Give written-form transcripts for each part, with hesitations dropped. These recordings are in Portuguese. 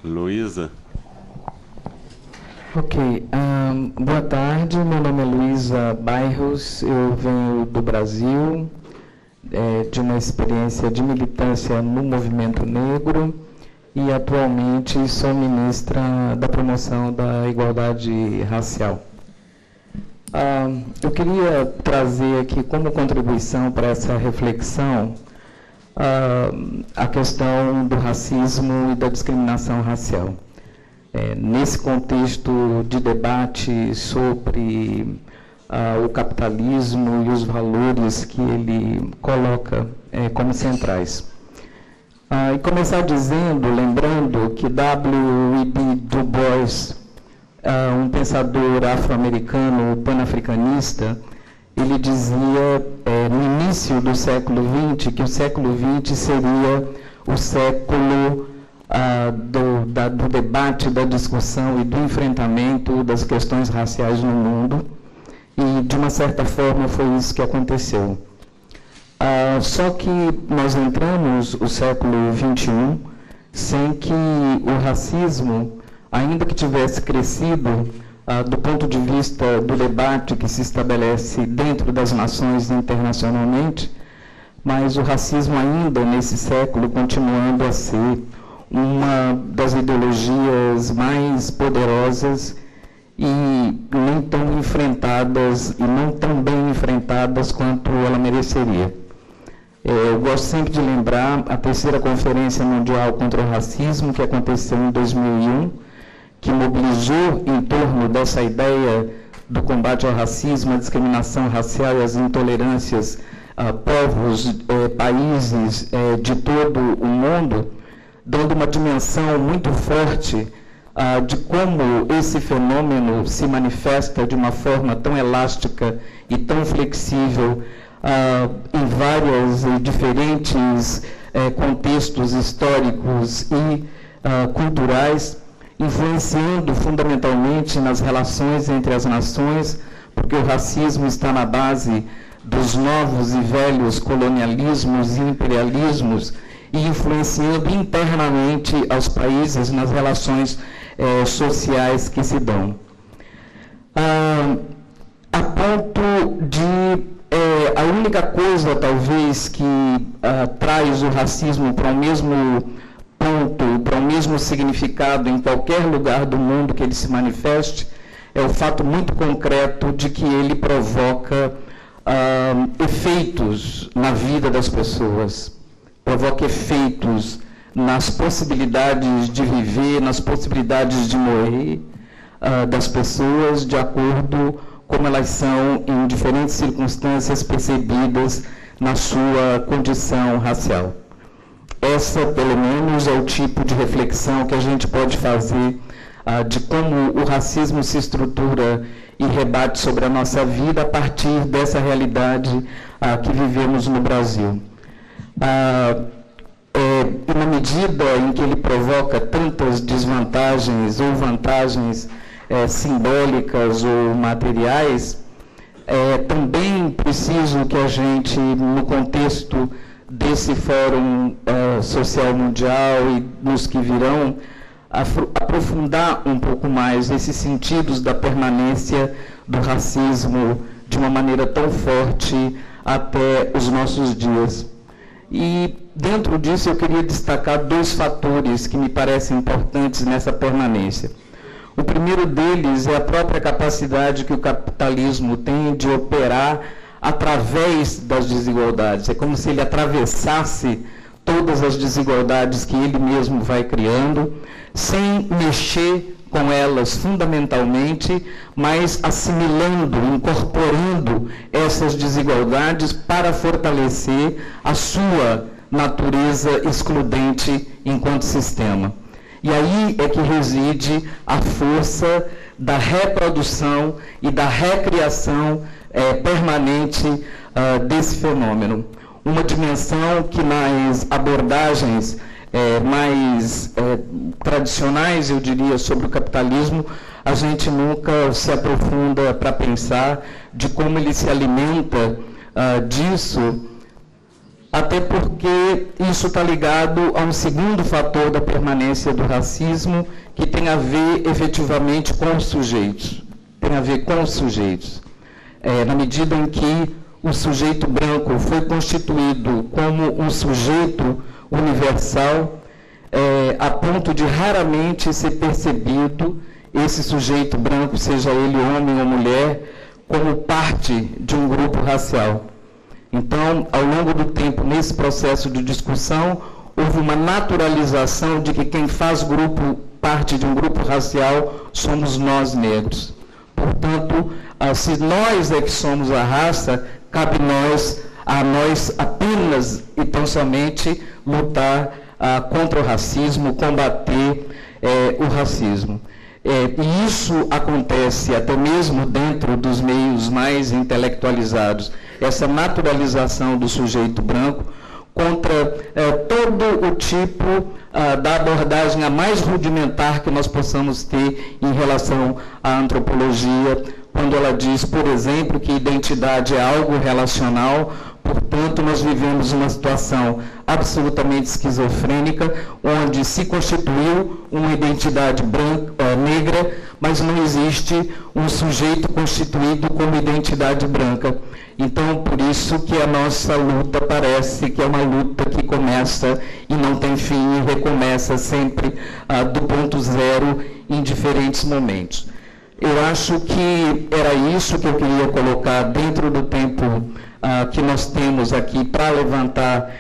Luísa. Ok. Boa tarde, meu nome é Luísa Bairros, eu venho do Brasil, de uma experiência de militância no movimento negro e atualmente sou ministra da promoção da igualdade racial. Eu queria trazer aqui como contribuição para essa reflexão a questão do racismo e da discriminação racial. Nesse contexto de debate sobre o capitalismo e os valores que ele coloca como centrais. E começar dizendo, lembrando que W.E.B. Du Bois, um pensador afro-americano pan-africanista, ele dizia no início do século XX que o século XX seria o século do debate, da discussão e do enfrentamento das questões raciais no mundo, e de uma certa forma foi isso que aconteceu. Só que nós entramos o século XXI sem que o racismo, ainda que tivesse crescido do ponto de vista do debate que se estabelece dentro das nações internacionalmente, mas o racismo ainda nesse século continuando a ser uma das ideologias mais poderosas e nem tão enfrentadas e não tão bem enfrentadas quanto ela mereceria. Eu gosto sempre de lembrar a terceira Conferência Mundial contra o Racismo, que aconteceu em 2001, que mobilizou em torno dessa ideia do combate ao racismo, à discriminação racial e às intolerâncias povos, países de todo o mundo, dando uma dimensão muito forte de como esse fenômeno se manifesta de uma forma tão elástica e tão flexível em vários e diferentes contextos históricos e culturais, influenciando fundamentalmente nas relações entre as nações, porque o racismo está na base dos novos e velhos colonialismos e imperialismos, e influenciando internamente aos países nas relações sociais que se dão. A ponto de a única coisa, talvez, que traz o racismo para o mesmo ponto, para o mesmo significado em qualquer lugar do mundo que ele se manifeste, é o fato muito concreto de que ele provoca efeitos na vida das pessoas, provoca efeitos nas possibilidades de viver, nas possibilidades de morrer das pessoas, de acordo como elas são em diferentes circunstâncias percebidas na sua condição racial. Essa, pelo menos, é o tipo de reflexão que a gente pode fazer de como o racismo se estrutura e rebate sobre a nossa vida a partir dessa realidade que vivemos no Brasil. E na medida em que ele provoca tantas desvantagens ou vantagens simbólicas ou materiais, também preciso que a gente, no contexto desse Fórum Social Mundial e nos que virão, aprofundar um pouco mais esses sentidos da permanência do racismo de uma maneira tão forte até os nossos dias. E dentro disso eu queria destacar dois fatores que me parecem importantes nessa permanência. O primeiro deles é a própria capacidade que o capitalismo tem de operar através das desigualdades. É como se ele atravessasse todas as desigualdades que ele mesmo vai criando, sem mexer com elas fundamentalmente, mas assimilando, incorporando essas desigualdades para fortalecer a sua natureza excludente enquanto sistema. E aí é que reside a força da reprodução e da recriação permanente desse fenômeno. Uma dimensão que nas abordagens mais tradicionais, eu diria, sobre o capitalismo, a gente nunca se aprofunda para pensar de como ele se alimenta disso até porque isso está ligado a um segundo fator da permanência do racismo, que tem a ver efetivamente com os sujeitos. Tem a ver com os sujeitos. Na medida em que o sujeito branco foi constituído como um sujeito universal, a ponto de raramente ser percebido esse sujeito branco, seja ele homem ou mulher, como parte de um grupo racial. Então, ao longo do tempo, nesse processo de discussão, houve uma naturalização de que quem faz parte de um grupo racial somos nós negros. Portanto, se nós é que somos a raça, cabe a nós apenas e tão somente lutar contra o racismo, combater o racismo. E isso acontece até mesmo dentro dos meios mais intelectualizados, essa naturalização do sujeito branco contra todo o tipo da abordagem a mais rudimentar que nós possamos ter em relação à antropologia, quando ela diz, por exemplo, que identidade é algo relacional. Portanto, nós vivemos uma situação absolutamente esquizofrênica, onde se constituiu uma identidade negra, mas não existe um sujeito constituído como identidade branca. Então, por isso que a nossa luta parece que é uma luta que começa e não tem fim, e recomeça sempre do ponto zero em diferentes momentos. Eu acho que era isso que eu queria colocar dentro do tempo que nós temos aqui para levantar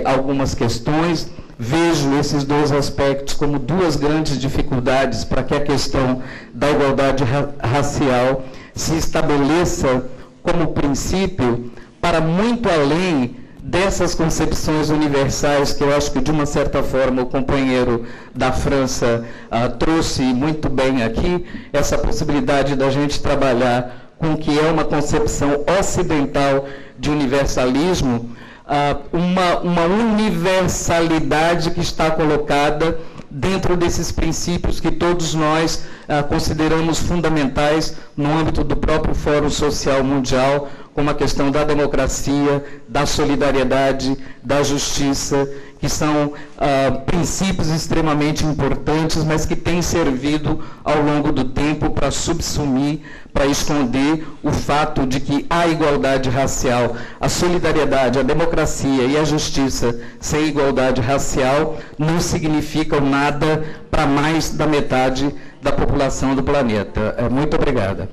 algumas questões. Vejo esses dois aspectos como duas grandes dificuldades para que a questão da igualdade racial se estabeleça como princípio para muito além dessas concepções universais que eu acho que, de uma certa forma, o companheiro da França trouxe muito bem aqui, essa possibilidade da gente trabalhar com o que é uma concepção ocidental de universalismo, uma universalidade que está colocada dentro desses princípios que todos nós consideramos fundamentais no âmbito do próprio Fórum Social Mundial, como a questão da democracia, da solidariedade, da justiça, que são princípios extremamente importantes, mas que têm servido ao longo do tempo para subsumir, para esconder o fato de que a igualdade racial, a solidariedade, a democracia e a justiça sem igualdade racial não significam nada para mais da metade da população do planeta. Muito obrigada.